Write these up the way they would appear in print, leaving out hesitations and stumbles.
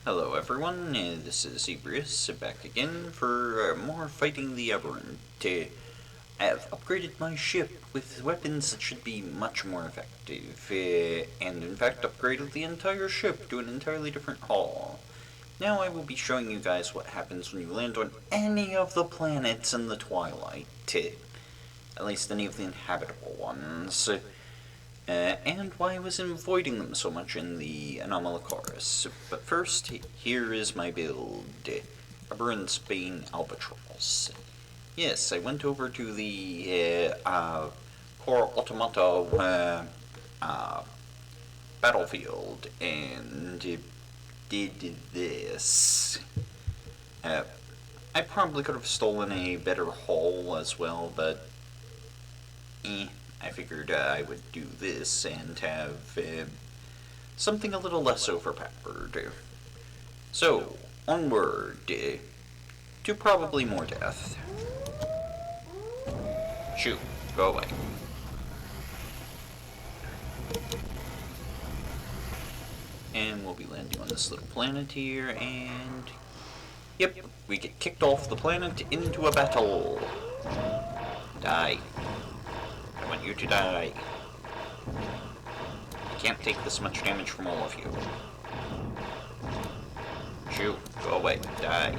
Hello everyone, this is Ebreus, back again for more fighting the Aberrant. I've upgraded my ship with weapons that should be much more effective, and in fact upgraded the entire ship to an entirely different hull. Now I will be showing you guys what happens when you land on any of the planets in the Twilight, at least any of the inhabitable ones. And why I was avoiding them so much in the Anomalocaris. But first, here is my build. Aberrant Spain Albatross. Yes, I went over to the Core Automata battlefield and did this. I probably could have stolen a better hull as well, but I figured I would do this and have something a little less overpowered. So, onward to probably more death. Shoot, go away. And we'll be landing on this little planet here, and yep, we get kicked off the planet into a battle. Die. I want you to die. I can't take this much damage from all of you. Shoot, go away, die.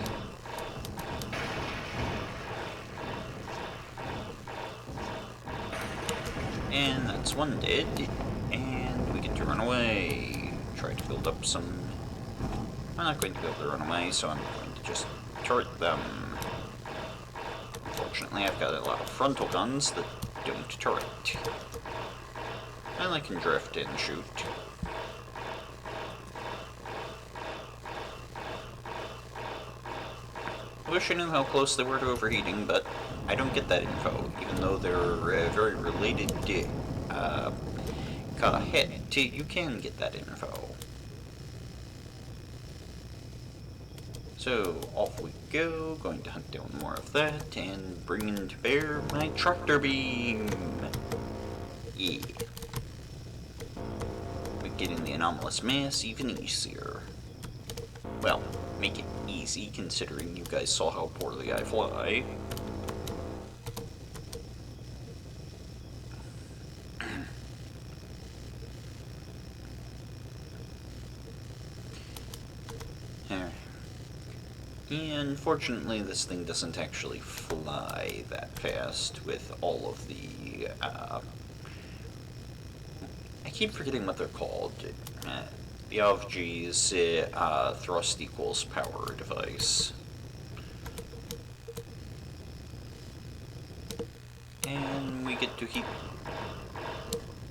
And that's one dead, and we get to run away. Try to build up some... I'm not going to be able to run away, so I'm going to just turret them. Unfortunately, I've got a lot of frontal guns that don't turret. And I can drift and shoot. I wish I knew how close they were to overheating, but I don't get that info, even though they're very related to hit. You can get that info. So off we go, going to hunt down more of that, and bring into bear my tractor beam. Yeah. We get in the anomalous mass even easier. Well, make it easy considering you guys saw how poorly I fly. And unfortunately, this thing doesn't actually fly that fast with all of the, I keep forgetting what they're called. The Avgi's thrust equals power device. And we get to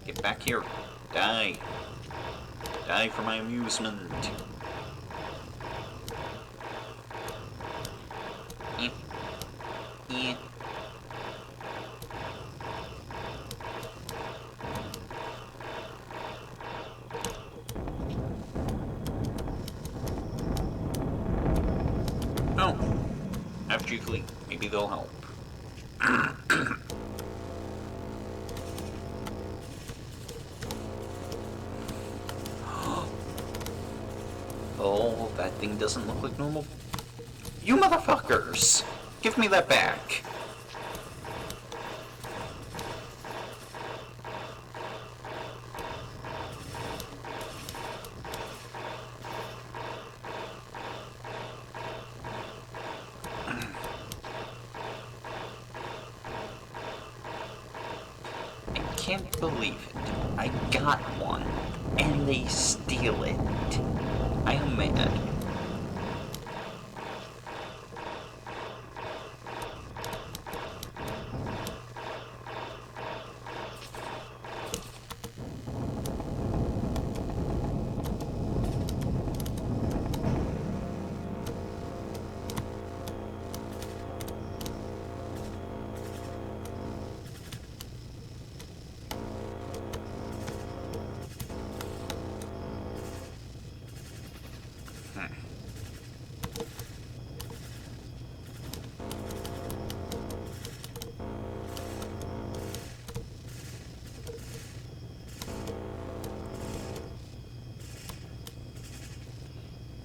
get back here. Die. Die for my amusement. Yeah. Oh, Avgi fleet. Maybe they'll help. Oh, that thing doesn't look like normal. You motherfuckers! Give me that back. I can't believe it. I got one, and they steal it. I am mad.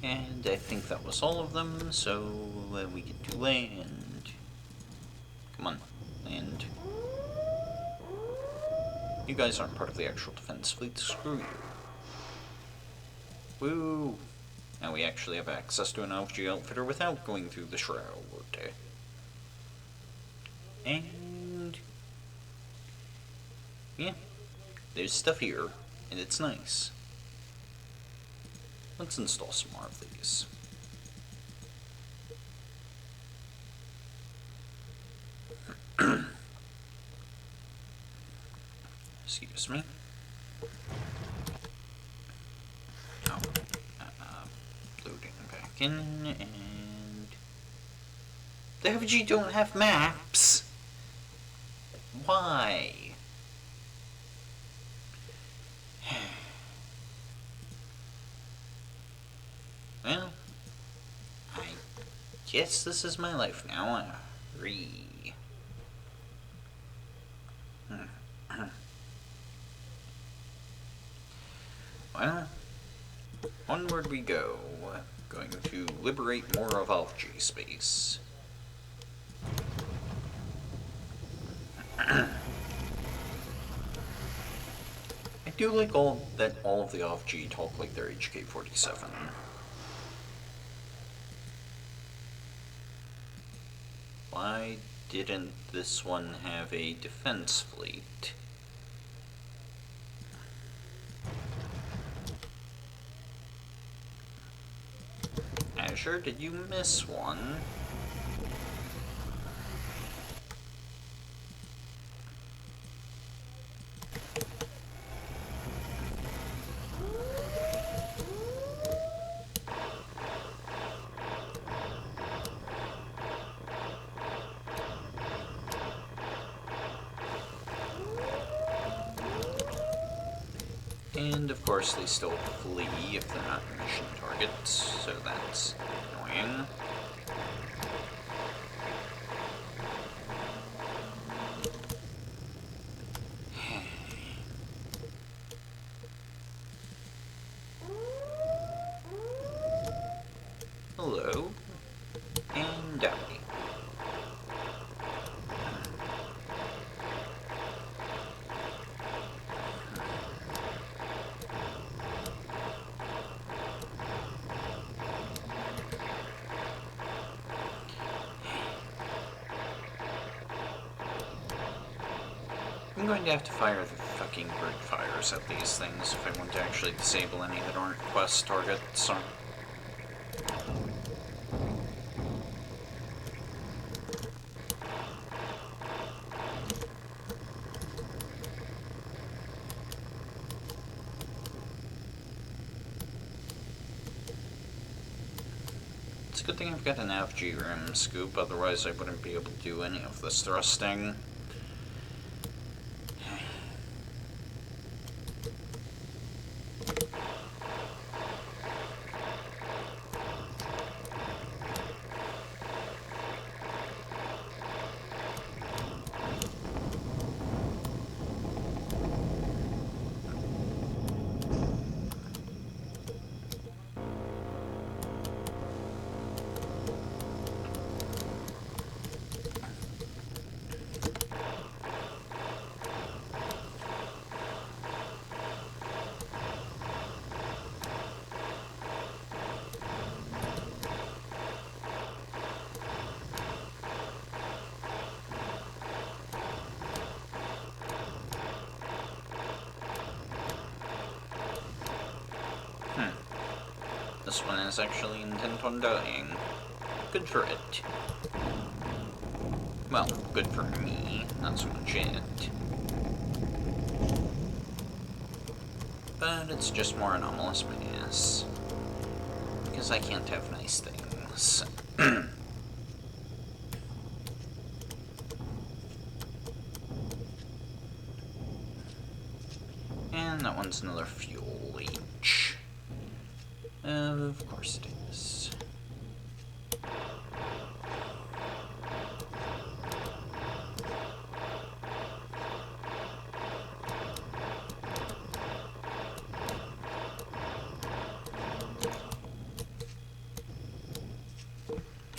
And I think that was all of them, so we get to land. Come on, land. You guys aren't part of the actual defense fleet, screw you. Woo! Now we actually have access to an Avgi outfitter without going through the Shroud. And yeah, there's stuff here, and it's nice. Let's install some more of these. Excuse me. Oh, loading back in, and the Avgi don't have maps. Why? Well, I guess this is my life now. Well, onward we go. Going to liberate more of Avgi space. I do like that all of the Avgi talk like they're HK-47. Why didn't this one have a defense fleet? Azure, did you miss one? And of course they still flee if they're not mission targets, so that's annoying. Hello, and die. I'm going to have to fire the fucking bird fires at these things if I want to actually disable any that aren't quest targets. So. It's a good thing I've got an Avgi rim scoop, otherwise I wouldn't be able to do any of this thrusting. This one is actually intent on dying. Good for it. Well, good for me, not so much it. But it's just more anomalous mass. Because I can't have nice things. And that one's another fuel leech. Of course it is.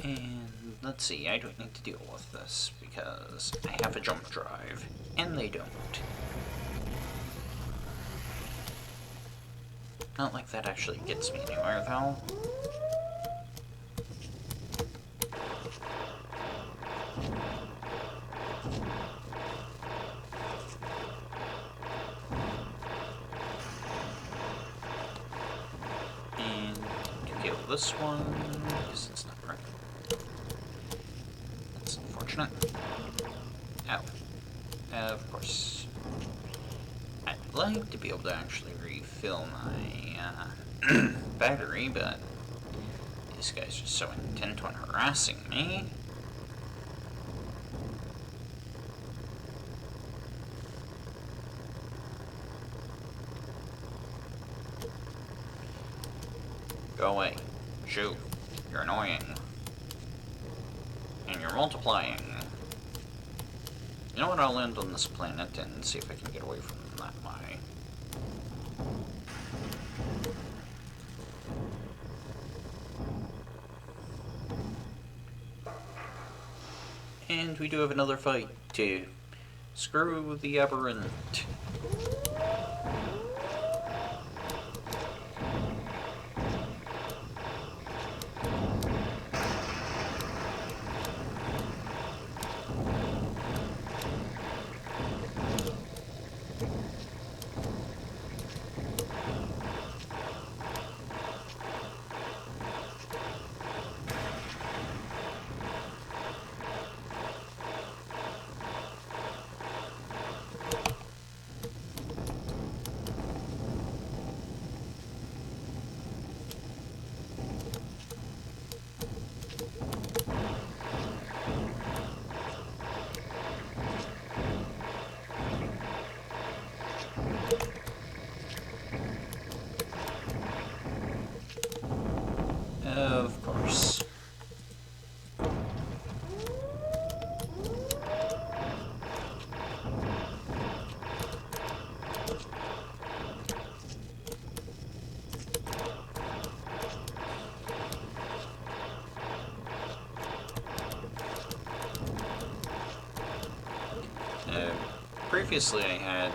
And let's see, I don't need to deal with this because I have a jump drive, and they don't. Not like that actually gets me anywhere, though. And to kill this one, because it's not right. That's unfortunate. Oh. Of course. I'd like to be able to actually refill my battery, but these guys are so intent on harassing me. Go away. Shoot. You're annoying. And you're multiplying. You know what, I'll land on this planet and see if I can get away from them that way. And we do have another fight to screw the Aberrant. Of course. Previously I had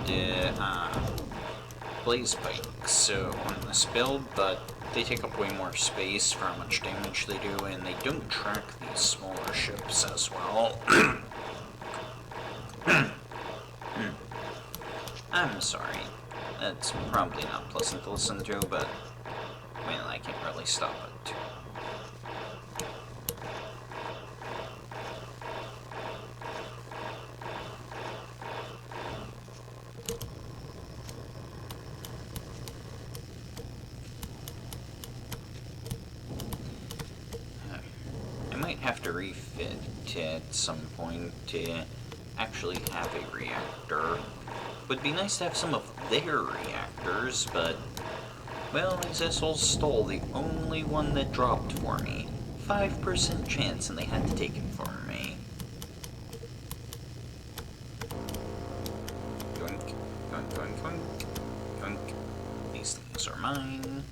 blaze spikes on this build, but they take up way more space for how much damage they do, and they don't track these smaller ships as well. I'm sorry. That's probably not pleasant to listen to, but, well, I can't really stop it. Have to refit at some point to actually have a reactor. Would be nice to have some of their reactors, but, well, these assholes stole the only one that dropped for me. 5% chance, and they had to take it from me. Yoink, yoink, yoink, yoink, yoink. These things are mine.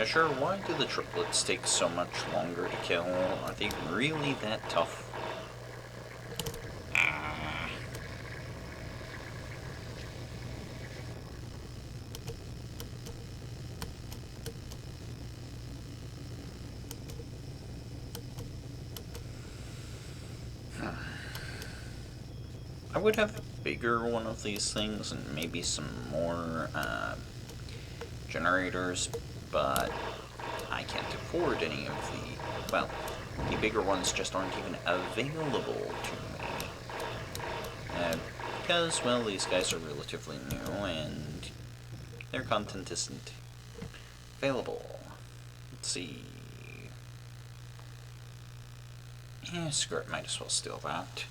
Sure, why do the triplets take so much longer to kill? Are they really that tough? I would have a bigger one of these things and maybe some more generators, but I can't afford any of the, well, the bigger ones just aren't even available to me. Because, well, these guys are relatively new, and their content isn't available. Let's see. Yeah, screw it, might as well steal that.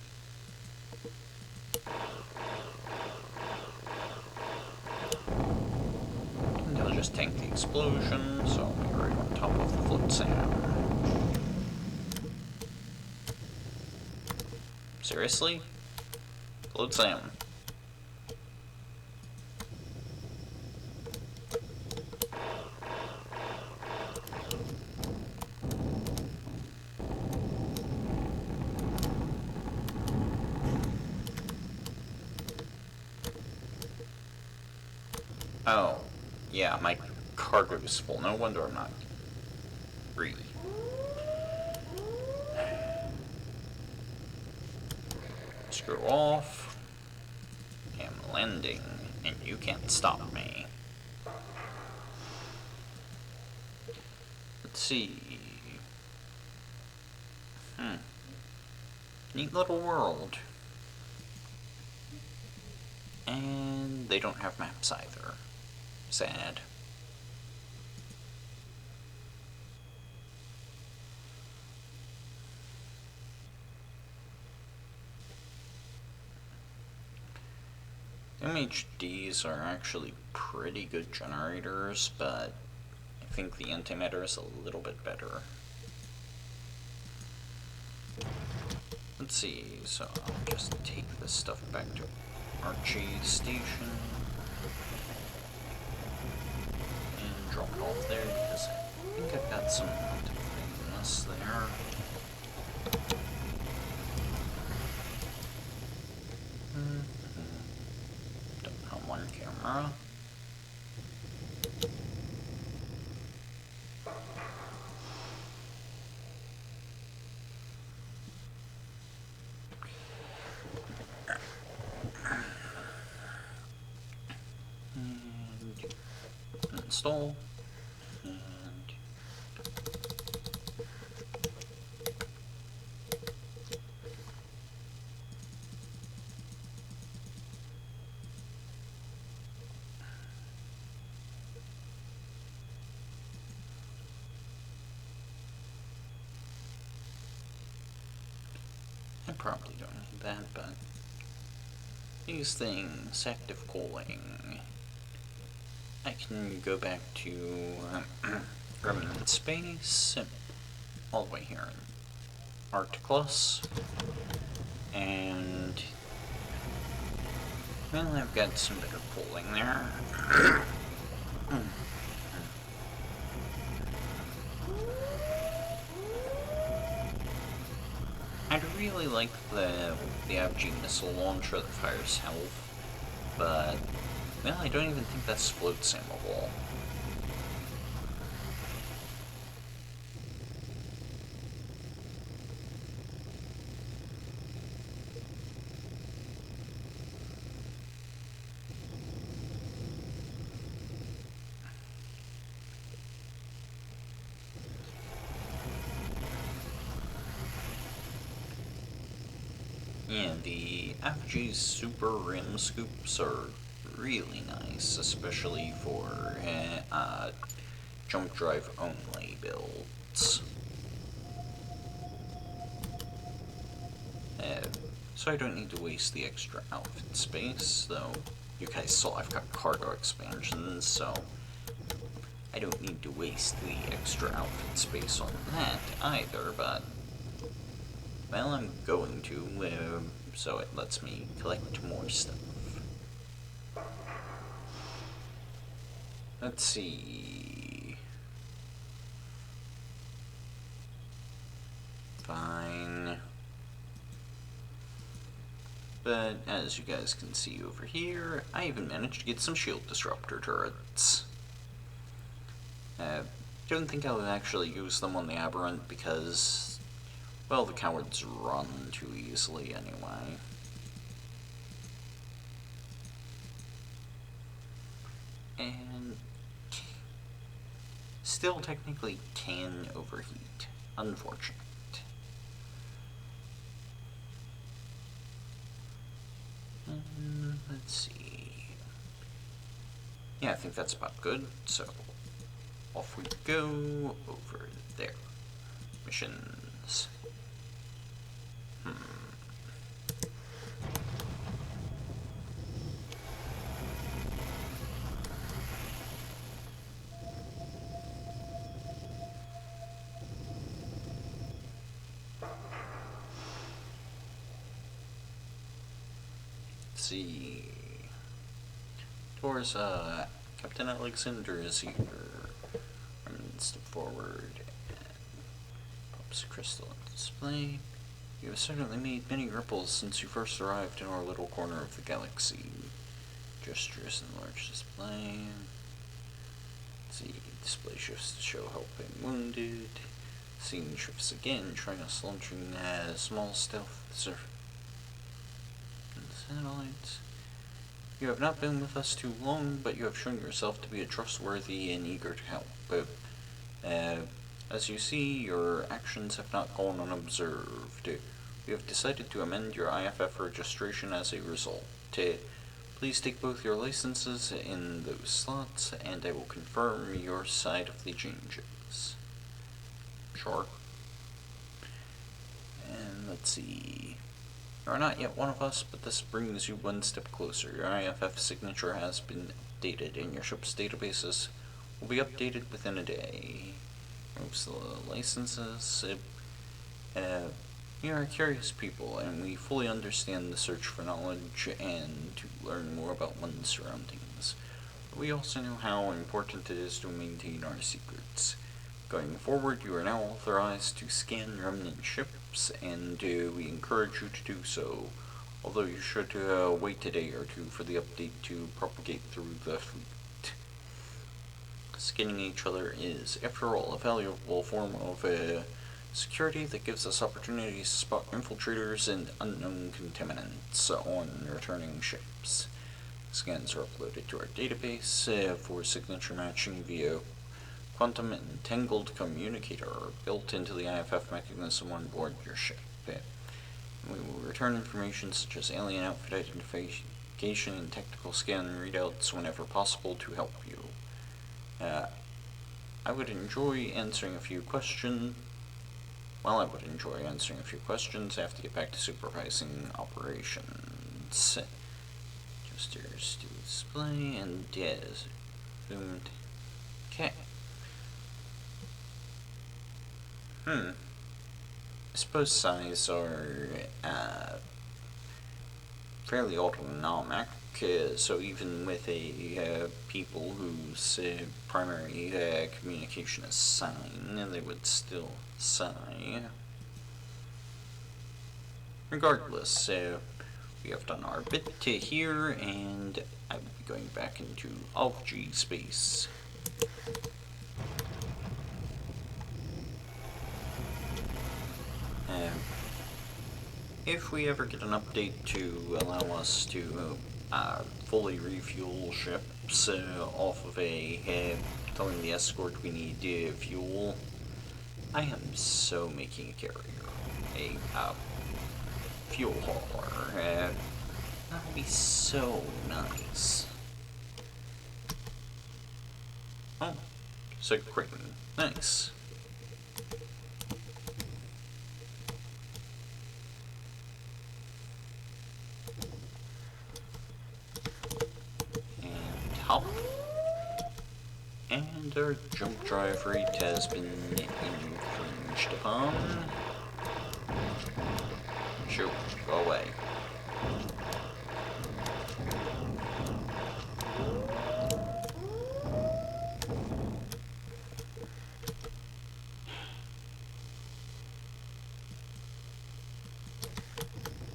And they'll just tank the explosion, so I'll be right on top of the float Sam. Seriously? Float Sam. Oh, yeah, my cargo's full. No wonder I'm not free. Screw off. I'm landing, and you can't stop me. Let's see. Neat little world. And they don't have maps either. Sad. MHDs are actually pretty good generators, but I think the antimatter is a little bit better. Let's see, so I'll just take this stuff back to Archie Station and drop it off there because I think I've got some things there. Don't have one camera. Install, and I probably don't need that, but these things, active cooling. I can go back to Remnant Space, all the way here in Arcticlus, and well, I've got some better cooling there. I'd really like the Avgi missile launcher that fires health, but well, I don't even think that's float sammable. Yeah, the Avgi's Super Rim Scoops are really nice, especially for jump drive only builds. So I don't need to waste the extra outfit space, though you guys saw I've got cargo expansions, so I don't need to waste the extra outfit space on that either, but well, I'm going to, so it lets me collect more stuff. Let's see. Fine. But as you guys can see over here, I even managed to get some shield disruptor turrets. Don't think I'll actually use them on the Aberrant because, well, the cowards run too easily anyway. And still technically can overheat. Unfortunate. Let's see. Yeah, I think that's about good. So, off we go over there. Missions. Let's see. Towards Captain Alexander is here. Step forward and pops a crystal on display. You have certainly made many ripples since you first arrived in our little corner of the galaxy. Gestures in large display. Let's see, display shifts to show helping wounded. Scene shifts again, trying us launching a small stealth satellites. You have not been with us too long, but you have shown yourself to be a trustworthy and eager to help. As you see, your actions have not gone unobserved. We have decided to amend your IFF registration as a result. Please take both your licenses in those slots, and I will confirm your side of the changes. Sure. And let's see. You are not yet one of us, but this brings you one step closer. Your IFF signature has been updated, and your ship's databases will be updated within a day. Most of the licenses. We are curious people, and we fully understand the search for knowledge and to learn more about one's surroundings. But we also know how important it is to maintain our secrets. Going forward, you are now authorized to scan remnant ships, and we encourage you to do so, although you should wait a day or two for the update to propagate through the fleet. Scanning each other is, after all, a valuable form of security that gives us opportunities to spot infiltrators and unknown contaminants on returning ships. Scans are uploaded to our database for signature matching via quantum and Tangled communicator built into the IFF mechanism on board your ship. We will return information such as alien outfit identification and technical scan readouts whenever possible to help you. I would enjoy answering a few questions. Well, I would enjoy answering a few questions after you get back to supervising operations. Gestures to display and yes. Zoomed. Okay. I suppose size are fairly autonomic, so even with a people whose primary communication is sign, they would still sigh. Regardless, we have done our bit to here, and I will be going back into Avgi space. If we ever get an update to allow us to fully refuel ships off of telling the escort we need fuel, I am so making a carrier, a fuel hauler. That would be so nice. Oh, so great, nice. And our jump drive rate has been infringed upon. Shoot, go away.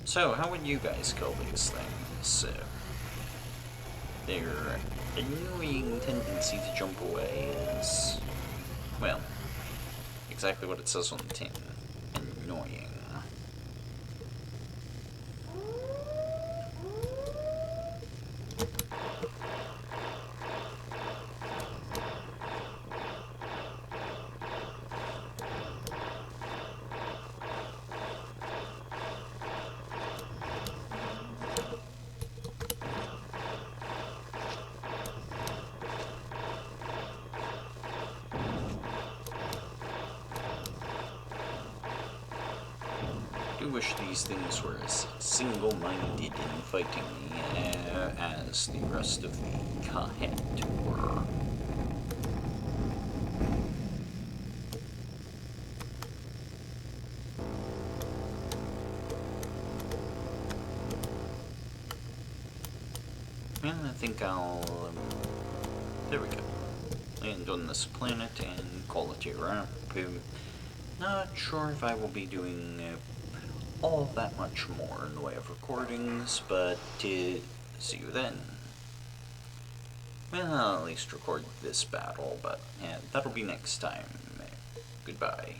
So, how would you guys call these things? Their annoying tendency to jump away is, well, exactly what it says on the tin. Annoying. wish these things were as single-minded in fighting me as the rest of the Kahet were. And I think I'll, there we go, land on this planet and call it a wrap. Not sure if I will be doing all that much more in the way of recordings, but see you then. Well, I'll at least record this battle, but yeah, that'll be next time. Goodbye.